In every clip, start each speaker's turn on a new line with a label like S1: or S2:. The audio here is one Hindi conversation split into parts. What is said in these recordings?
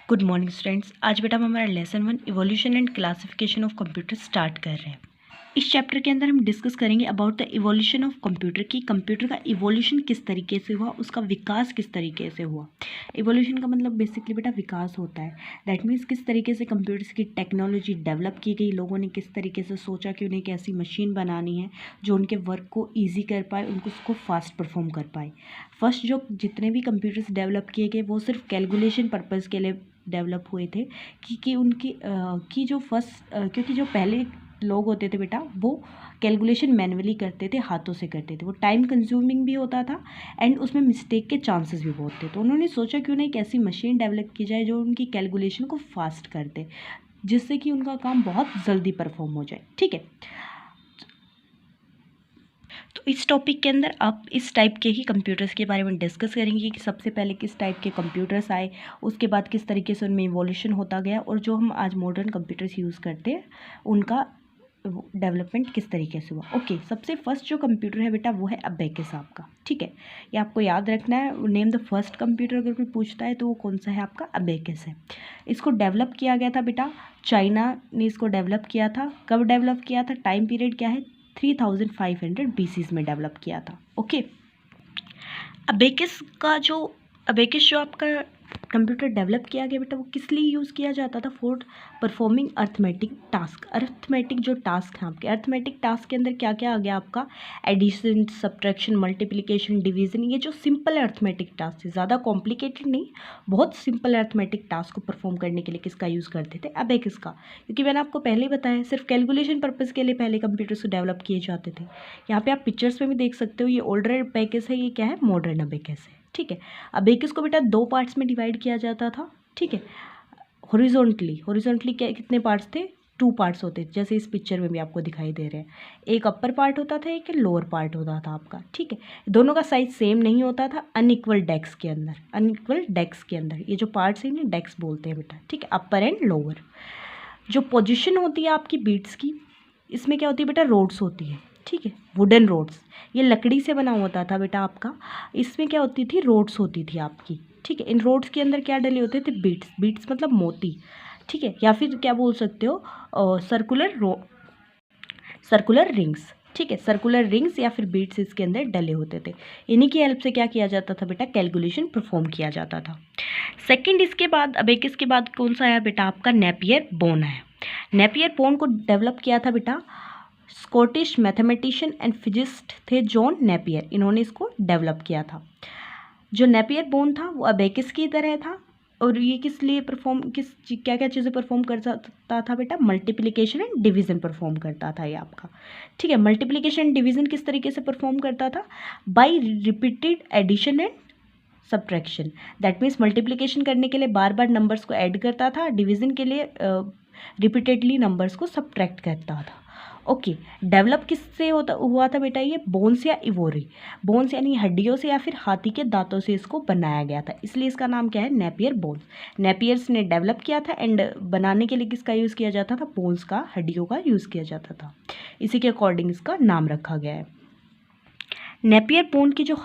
S1: Good morning students. आज बेटा हम हमारा lesson 1 evolution and classification of computer start कर रहे हैं। इस चैप्टर के अंदर हम डिस्कस करेंगे about the evolution of computer की कंप्यूटर का इवोल्यूशन किस तरीके से हुआ, उसका विकास किस तरीके से हुआ। इवोल्यूशन का मतलब बेसिकली बेटा विकास होता है। दैट मीन्स किस तरीके से कंप्यूटर्स की टेक्नोलॉजी डेवलप की गई, लोगों ने किस तरीके से सोचा कि उन्हें एक ऐसी मशीन बनानी है जो उनके वर्क को ईजी कर पाए, उनको उसको फास्ट परफॉर्म कर पाए। फर्स्ट जो जितने भी कंप्यूटर्स डेवलप किए गए वो सिर्फ कैलकुलेशन पर्पज़ के लिए डेवलप हुए थे कि उनकी की जो क्योंकि जो पहले लोग होते थे बेटा वो कैलकुलेशन मैन्युअली करते थे, हाथों से करते थे, वो टाइम कंज्यूमिंग भी होता था एंड उसमें मिस्टेक के चांसेस भी बहुत थे। तो उन्होंने सोचा कि उन्हें एक ऐसी मशीन डेवलप की जाए जो उनकी कैलकुलेशन को फास्ट कर दे, जिससे कि उनका काम बहुत जल्दी परफॉर्म हो जाए। ठीक है, तो इस टॉपिक के अंदर आप इस टाइप के ही कंप्यूटर्स के बारे में डिस्कस करेंगे कि सबसे पहले किस टाइप के कंप्यूटर्स आए, उसके बाद किस तरीके से उनमें इवोल्यूशन होता गया, और जो हम आज मॉडर्न कंप्यूटर्स यूज़ करते हैं उनका डेवलपमेंट किस तरीके से हुआ। ओके, सबसे फर्स्ट जो कंप्यूटर है बेटा वो है अबेकस आपका। ठीक है, ये आपको याद रखना है। नेम द फर्स्ट कंप्यूटर अगर कोई पूछता है तो वो कौन सा है, आपका अबेकस है। इसको डेवलप किया गया था बेटा, चाइना ने इसको डेवलप किया था। कब डेवलप किया था, टाइम पीरियड क्या है, 3500 BC में डेवलप किया था। ओके, अबेकस जो आपका कंप्यूटर डेवलप किया गया बेटा वो किस लिए यूज़ किया जाता था, for performing arithmetic task. Arithmetic जो टास्क हैं आपके, अर्थमेटिक टास्क के अंदर क्या क्या आ गया आपका, एडिशन, सब्ट्रैक्शन, मल्टीप्लिकेशन, डिवीजन। ये जो सिंपल अर्थमेटिक टास्क है, ज़्यादा कॉम्प्लिकेटेड नहीं, बहुत सिंपल अर्थमेटिक टास्क को परफॉर्म करने के लिए किसका यूज़ करते थे, अबेकस का। क्योंकि मैंने आपको पहले ही बताया सिर्फ कैलकुलेशन पर्पज़ के लिए पहले कंप्यूटर्स डेवलप किए जाते थे। यहाँ पे आप पिक्चर्स में भी देख सकते हो, ये ओल्डर अबेकस है, ये क्या है, मॉडर्न अबेकस है। ठीक है, अबेकस को बेटा 2 पार्ट्स में डिवाइड किया जाता था। ठीक है, हॉरिजॉन्टली क्या कितने पार्ट्स थे, 2 पार्ट्स होते थे, जैसे इस पिक्चर में भी आपको दिखाई दे रहे हैं। एक अपर पार्ट होता था, एक लोअर पार्ट होता था आपका। ठीक है, दोनों का साइज सेम नहीं होता था। अनइक्वल डेस्क के अंदर ये जो पार्ट्स हैं इन्हें डेस्क बोलते हैं बेटा। ठीक है, अपर एंड लोअर। जो पोजिशन होती है आपकी बीट्स की, इसमें क्या होती है बेटा, रोड्स होती है। ठीक है, वुडन रोड्स, ये लकड़ी से बना होता था बेटा आपका। इसमें क्या होती थी, रोड्स होती थी आपकी। ठीक है, इन रोड्स के अंदर क्या डले होते थे, बीट्स मतलब मोती। ठीक है, या फिर क्या बोल सकते हो, सर्कुलर रिंग्स। ठीक है, सर्कुलर रिंग्स या फिर बीट्स इसके अंदर डले होते थे। इन्हीं की हेल्प से क्या किया जाता था बेटा, कैलकुलेशन परफॉर्म किया जाता था। सेकंड, इसके बाद अबेकस के बाद कौन सा आया बेटा, आपका नेपियर बोन है। नेपियर बोन को डेवलप किया था बेटा स्कॉटिश मैथमेटिशियन एंड फिजिस्ट थे जॉन नेपियर, इन्होंने इसको डेवलप किया था। जो नेपियर बोन था वो अबेकस की तरह था, और ये क्या क्या चीज़ें परफॉर्म करता था बेटा, मल्टीप्लिकेशन एंड डिवीज़न परफॉर्म करता था ये आपका। ठीक है, मल्टीप्लिकेशन एंड डिवीज़न किस तरीके से परफॉर्म करता था, by repeated addition and subtraction. That means multiplication करने के लिए बार बार नंबर्स को ऐड करता था, डिवीज़न के लिए रिपीटेडली नंबर्स को सब्ट्रैक्ट करता था। ओके, डेवलप किससे हुआ था बेटा, ये बोन्स या इवोरी, बोन्स यानी हड्डियों से या फिर हाथी के दांतों से इसको बनाया गया था, इसलिए इसका नाम क्या है, नेपियर बोन्स। नेपियर्स ने डेवलप किया था एंड बनाने के लिए किसका यूज़ किया जाता था, बोन्स का, हड्डियों का यूज़ किया जाता था। इसी के अकॉर्डिंग इसका नाम रखा गया है। नेपियर बोन की जो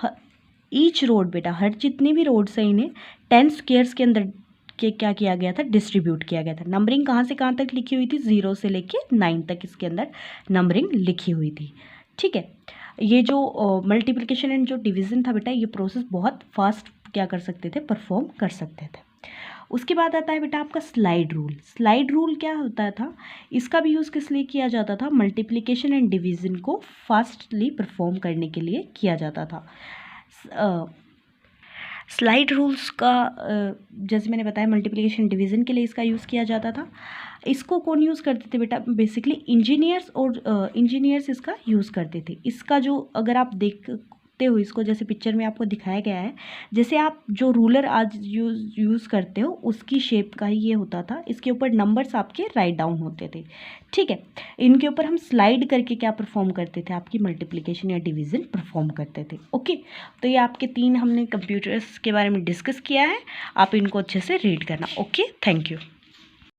S1: ईच रोड बेटा, हर जितनी भी रोड्स हैं इन्हें 10 स्क्वायर्स के अंदर क्या किया गया था, डिस्ट्रीब्यूट किया गया था। नंबरिंग कहाँ से कहाँ तक लिखी हुई थी, 0 से लेके 9 तक इसके अंदर नंबरिंग लिखी हुई थी। ठीक है, ये जो मल्टीप्लिकेशन एंड जो डिवीज़न था बेटा, ये प्रोसेस बहुत फास्ट क्या कर सकते थे, परफॉर्म कर सकते थे। उसके बाद आता है बेटा आपका स्लाइड रूल। स्लाइड रूल क्या होता था, इसका भी यूज़ किस लिए किया जाता था, मल्टीप्लिकेशन एंड डिवीज़न को फास्टली परफॉर्म करने के लिए किया जाता था। स्लाइड रूल्स का जैसे मैंने बताया मल्टीप्लिकेशन डिवीज़न के लिए इसका यूज़ किया जाता था। इसको कौन यूज़ करते थे बेटा, बेसिकली इंजीनियर्स, और इंजीनियर्स इसका यूज़ करते थे। इसका जो अगर आप देखते हो इसको, जैसे पिक्चर में आपको दिखाया गया है, जैसे आप जो रूलर आज यूज़ करते हो उसकी शेप का ही ये होता था। इसके ऊपर नंबर्स आपके राइट डाउन होते थे। ठीक है, इनके ऊपर हम स्लाइड करके क्या परफॉर्म करते थे, आपकी मल्टीप्लिकेशन या डिवीज़न परफॉर्म करते थे। ओके, तो ये आपके 3 हमने कंप्यूटर्स के बारे में डिस्कस किया है, आप इनको अच्छे से रीड करना। Okay, thank you.